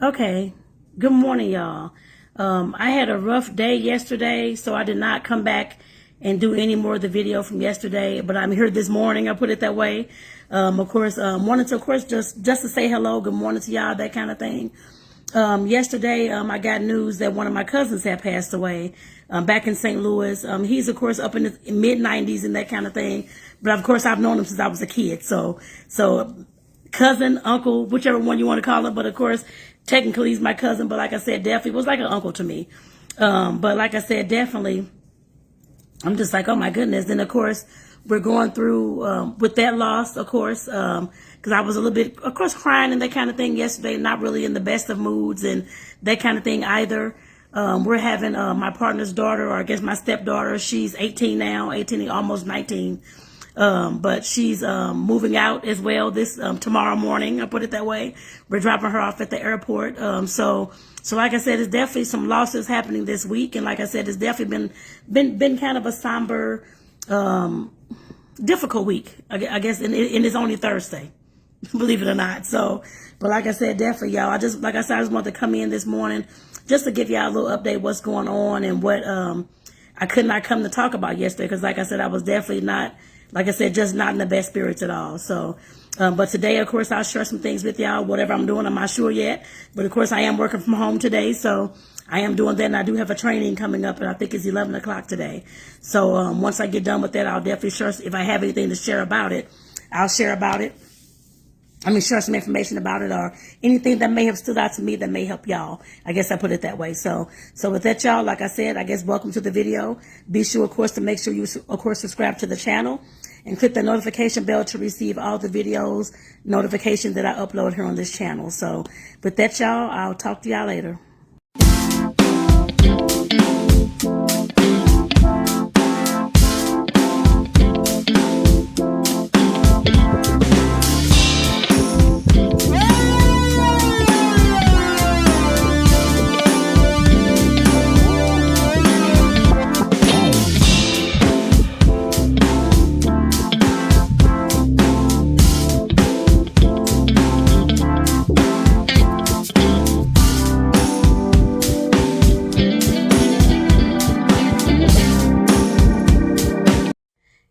Okay, good morning, y'all. I had a rough day yesterday, so I did not come back and do any more of the video from yesterday, but I'm here this morning, I'll put it that way. Of course, wanted to, of course, just to say hello, good morning to y'all, that kind of thing. Yesterday, I got news that one of my cousins had passed away back in St. Louis. He's, of course, up in the mid-90s and that kind of thing, but of course, I've known him since I was a kid, so cousin, uncle, whichever one you want to call it. But of course, technically he's my cousin. But like I said, definitely was like an uncle to me. But like I said, definitely, I'm just like, oh my goodness. Then of course, we're going through with that loss, of course, because I was a little bit, of course, crying and that kind of thing yesterday. Not really in the best of moods and that kind of thing either. We're having my partner's daughter, or I guess my stepdaughter. She's 18 now, 18, almost 19. But she's moving out as well this tomorrow morning. I put it that way. We're dropping her off at the airport. So like I said, it's definitely some losses happening this week, and like I said, it's definitely been kind of a somber, difficult week. I guess, and it's only Thursday, believe it or not. So, but like I said, definitely, y'all. I just wanted to come in this morning just to give y'all a little update what's going on and what I could not come to talk about yesterday because, like I said, I was definitely not. Like I said, just not in the best spirits at all. So, but today, of course, I'll share some things with y'all. Whatever I'm doing, I'm not sure yet. But of course, I am working from home today. So I am doing that. And I do have a training coming up. And I think it's 11 o'clock today. So once I get done with that, I'll definitely share. If I have anything to share about it, I'll share about it. Share some information about it or anything that may have stood out to me that may help y'all. I guess I put it that way. So with that, y'all, like I said, I guess welcome to the video. Be sure, of course, to make sure you, of course, subscribe to the channel and click the notification bell to receive all the videos, notifications that I upload here on this channel. So with that, y'all, I'll talk to y'all later.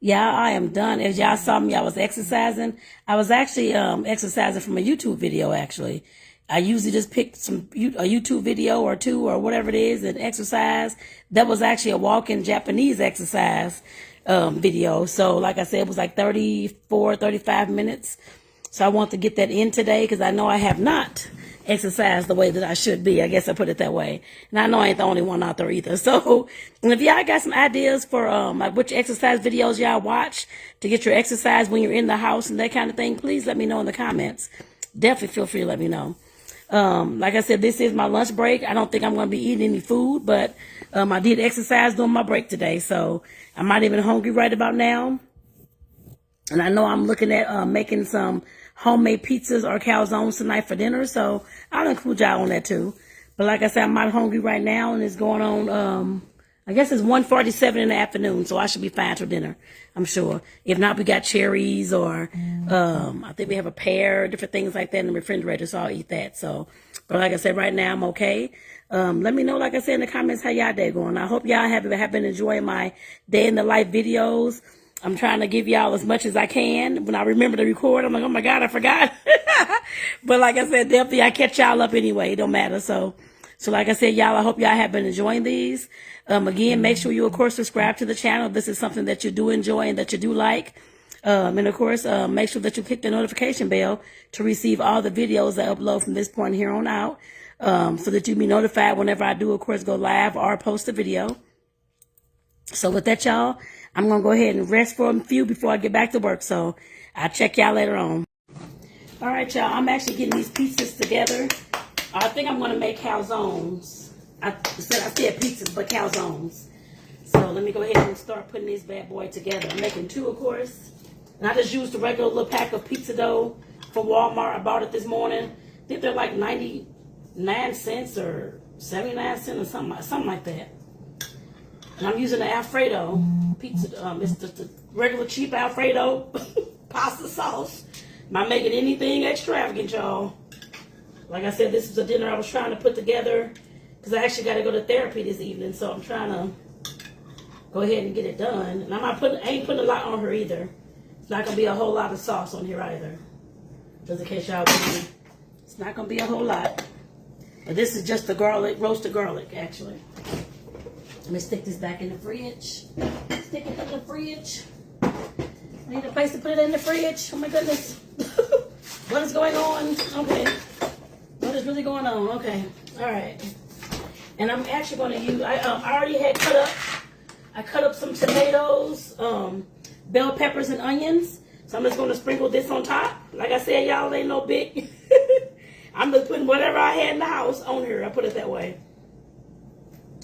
Yeah, I am done. As y'all saw me, I was exercising. I was actually exercising from a YouTube video, actually. I usually just pick a YouTube video or two or whatever it is and exercise. That was actually a walking Japanese exercise video. So like I said, it was like 35 minutes. So I want to get that in today because I know I have not exercise the way that I should be. I guess I put it that way. And I know I ain't the only one out there either. So if y'all got some ideas for like which exercise videos y'all watch to get your exercise when you're in the house and that kind of thing, please let me know in the comments. Definitely feel free to let me know. Like I said, this is my lunch break. I don't think I'm going to be eating any food, but I did exercise during my break today. So I'm not even hungry right about now. And I know I'm looking at making some homemade pizzas or calzones tonight for dinner. So I'll include y'all on that too. But like I said, I'm not hungry right now. And it's going on, I guess it's 1:47 in the afternoon. So I should be fine for dinner, I'm sure. If not, we got cherries or I think we have a pear, different things like that in the refrigerator. So I'll eat that. So, but like I said, right now I'm okay. Let me know, like I said, in the comments how y'all day going. I hope y'all have been enjoying my day in the life videos. I'm trying to give y'all as much as I can. When I remember to record, I'm like, oh my God, I forgot. But like I said, definitely I catch y'all up anyway. It don't matter. So like I said, y'all, I hope y'all have been enjoying these. Again, make sure you, of course, subscribe to the channel. If this is something that you do enjoy and that you do like. And of course, make sure that you click the notification bell to receive all the videos I upload from this point here on out. So that you be notified whenever I do, of course, go live or post a video. So with that, y'all, I'm going to go ahead and rest for a few before I get back to work. So I'll check y'all later on. All right, y'all. I'm actually getting these pizzas together. I think I'm going to make calzones. I said pizzas, but calzones. So let me go ahead and start putting this bad boy together. I'm making two, of course. And I just used the regular little pack of pizza dough from Walmart. I bought it this morning. I think they're like 99 cents or 79 cents or something like that. And I'm using the Alfredo pizza. It's the regular cheap Alfredo pasta sauce. I'm not making anything extravagant, y'all. Like I said, this is a dinner I was trying to put together because I actually got to go to therapy this evening, so I'm trying to go ahead and get it done. And I ain't putting a lot on her either. It's not gonna be a whole lot of sauce on here either. Just in case y'all wondering, it's not gonna be a whole lot. But this is just the garlic, roasted garlic, actually. Let me stick this back in the fridge. Stick it in the fridge. I need a place to put it in the fridge. Oh my goodness. What is going on? Okay. What is really going on? Okay. All right. And I'm actually going to use, I already had I cut up some tomatoes, bell peppers, and onions. So I'm just going to sprinkle this on top. Like I said, y'all, ain't no big. I'm just putting whatever I had in the house on here. I put it that way.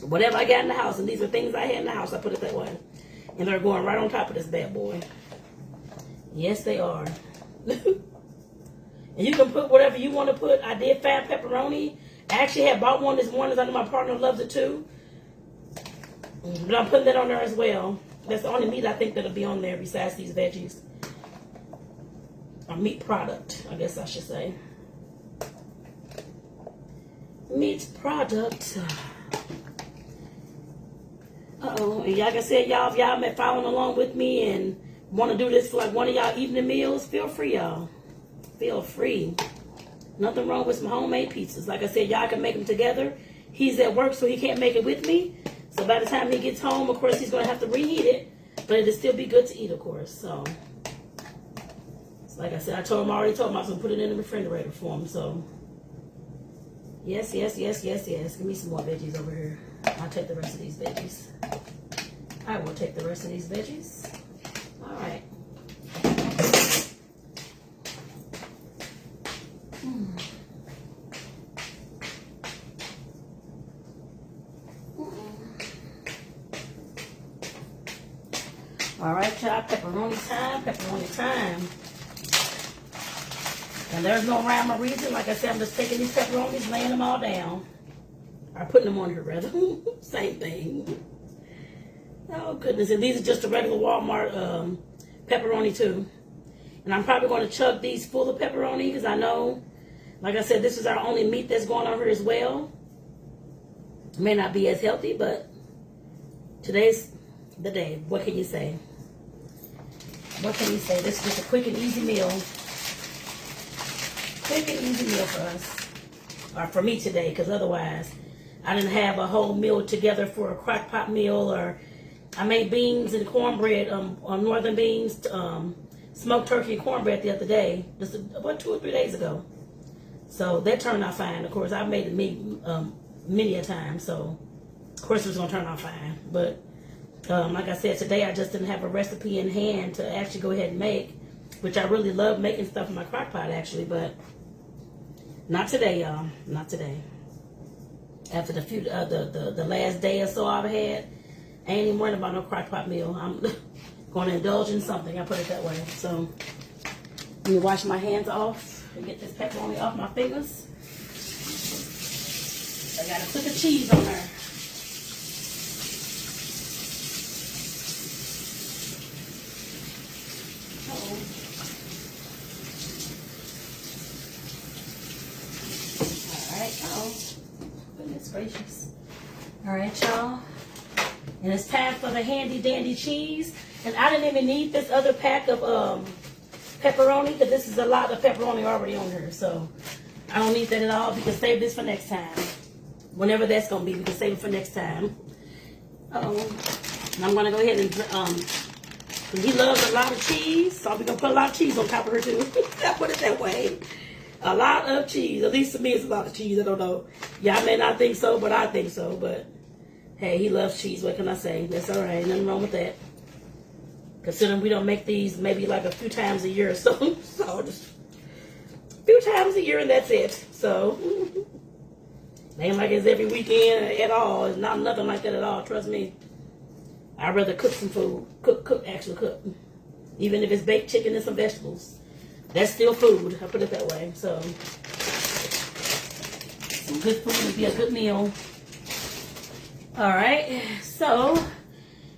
Whatever I got in the house, and these are things I had in the house, I put it that way. And they're going right on top of this bad boy. Yes, they are. And you can put whatever you want to put. I did find pepperoni. I actually had bought one this morning. I know my partner loves it too. But I'm putting that on there as well. That's the only meat I think that'll be on there besides these veggies. A meat product, I guess I should say. Meat product. Uh-oh. And like I said, y'all, if y'all been following along with me and want to do this for like one of y'all evening meals, feel free, y'all. Feel free. Nothing wrong with some homemade pizzas. Like I said, y'all can make them together. He's at work, so he can't make it with me. So by the time he gets home, of course, he's going to have to reheat it. But it'll still be good to eat, of course. So like I said, I already told him I was going to put it in the refrigerator for him. So yes. Give me some more veggies over here. I'll take the rest of these veggies. I will take the rest of these veggies. All right. All right, y'all, pepperoni time. And there's no rhyme or reason. Like I said, I'm just taking these pepperonis, laying them all down. Or putting them on here, rather. Same thing. Oh, goodness. And these are just the regular Walmart pepperoni, too. And I'm probably going to chug these full of pepperoni because I know, like I said, this is our only meat that's going on here as well. It may not be as healthy, but today's the day. What can you say? What can you say? This is just a quick and easy meal. Quick and easy meal for us. Or for me today, because otherwise I didn't have a whole meal together for a crock pot meal. Or I made beans and cornbread on northern beans, smoked turkey and cornbread the other day, just about 2 or 3 days ago. So that turned out fine. Of course, I've made it many a time, so of course it was going to turn out fine. But like I said, today I just didn't have a recipe in hand to actually go ahead and make, which I really love making stuff in my crock pot actually, but not today, y'all. Not today. After the last day or so I've had, I ain't even worried about no crock pot meal. I'm going to indulge in something. I put it that way. So let me wash my hands off and get this pepperoni off my fingers. I got a click of cheese on there. Goodness gracious. All right, y'all. And it's time for the handy dandy cheese. And I didn't even need this other pack of pepperoni because this is a lot of pepperoni already on here. So I don't need that at all. We can save this for next time. Whenever that's going to be, we can save it for next time. And I'm going to go ahead and, he loves a lot of cheese. So we're going to put a lot of cheese on top of her too. I put it that way. A lot of cheese. At least to me, it's a lot of cheese. I don't know. Y'all may not think so, but I think so. But hey, he loves cheese. What can I say? That's all right. Nothing wrong with that. Considering we don't make these maybe like a few times a year or so. So just a few times a year and that's it. So it ain't like it's every weekend at all. It's not nothing like that at all. Trust me. I'd rather cook some food. Actually cook. Even if it's baked chicken and some vegetables. That's still food. I put it that way. So some good food would be a good meal. All right. So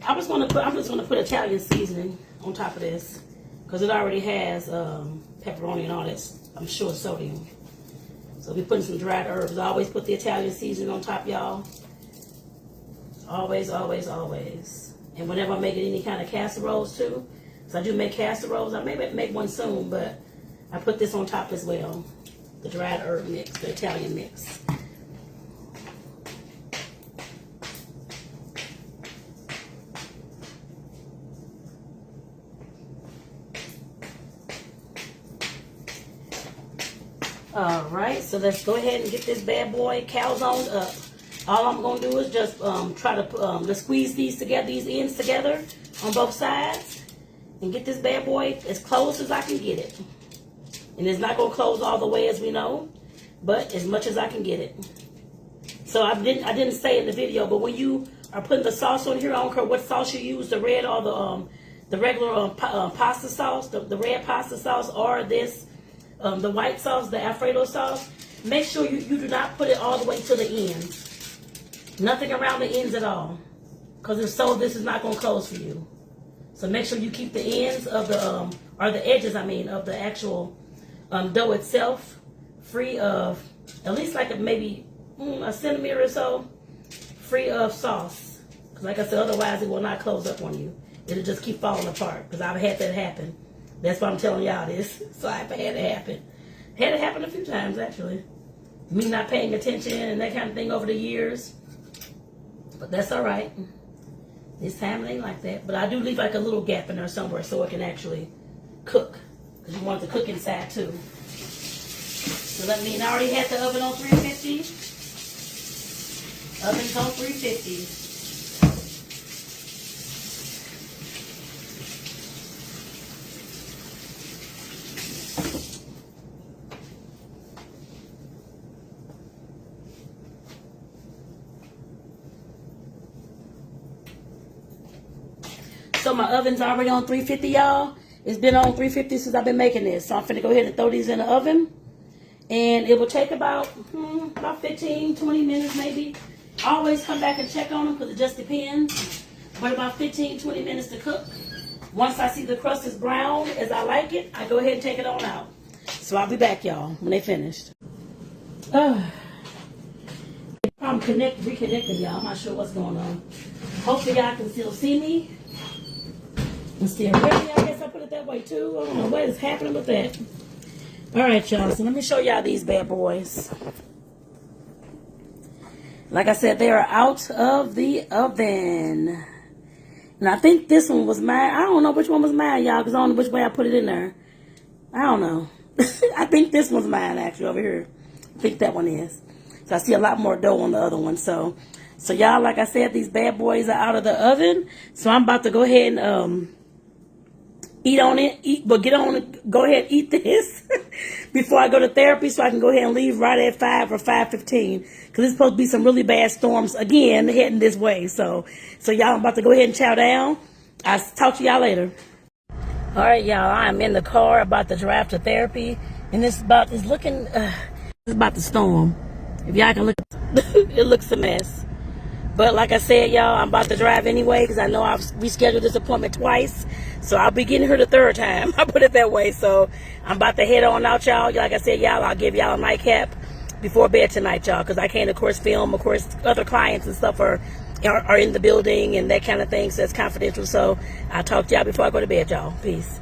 I'm just gonna put Italian seasoning on top of this because it already has pepperoni and all that. I'm sure sodium. So we're putting some dried herbs. I always put the Italian seasoning on top, y'all. Always, always, always. And whenever I'm making any kind of casseroles too, because I do make casseroles. I may make one soon, but I put this on top as well. The dried herb mix, the Italian mix. All right, so let's go ahead and get this bad boy calzone up. All I'm gonna do is just try to let's squeeze these together, these ends together on both sides, and get this bad boy as close as I can get it. And it's not gonna close all the way, as we know, but as much as I can get it. So I didn't say in the video, but when you are putting the sauce on here, I don't care what sauce you use, the red or the regular pasta sauce, the red pasta sauce, or this. The white sauce, the Alfredo sauce, make sure you do not put it all the way to the ends. Nothing around the ends at all. Because if so, this is not going to close for you. So make sure you keep the ends of the, or the edges, of the actual dough itself free of, at least like maybe a centimeter or so, free of sauce. Because like I said, otherwise it will not close up on you. It'll just keep falling apart. Because I've had that happen. That's why I'm telling y'all this. So I've had it happen. Had it happen a few times, actually. Me not paying attention and that kind of thing over the years. But that's all right. This time it ain't like that. But I do leave like a little gap in there somewhere so it can actually cook. Because you want it to cook inside too. So that means I already had the oven on 350. Oven's on 350. So my oven's already on 350, y'all. It's been on 350 since I've been making this. So I'm finna go ahead and throw these in the oven. And it will take about 15, 20 minutes maybe. I always come back and check on them because it just depends. But about 15, 20 minutes to cook. Once I see the crust is brown as I like it, I go ahead and take it on out. So I'll be back, y'all, when they finished. I'm reconnecting, y'all. I'm not sure what's going on. Hopefully y'all can still see me. And still ready. I guess I put it that way too. I don't know what is happening with that. All right, y'all. So let me show y'all these bad boys. Like I said, they are out of the oven. And I think this one was mine. I don't know which one was mine, y'all, because I don't know which way I put it in there. I don't know. I think this one's mine, actually, over here. I think that one is. So I see a lot more dough on the other one. So y'all, like I said, these bad boys are out of the oven. So I'm about to go ahead and eat on it. Go ahead and eat this before I go to therapy so I can go ahead and leave right at 5 or 5:15. Because there's supposed to be some really bad storms again heading this way. So y'all, I'm about to go ahead and chow down. I'll talk to y'all later. All right, y'all, I'm in the car about to drive to therapy. And it's about to storm. If y'all can look, it looks a mess. But like I said, y'all, I'm about to drive anyway because I know I've rescheduled this appointment twice. So I'll be getting here the third time. I put it that way. So I'm about to head on out, y'all. Like I said, y'all, I'll give y'all a nightcap before bed tonight, y'all, because I can't, of course, film. Of course, other clients and stuff are in the building and that kind of thing. So it's confidential. So I'll talk to y'all before I go to bed, y'all. Peace.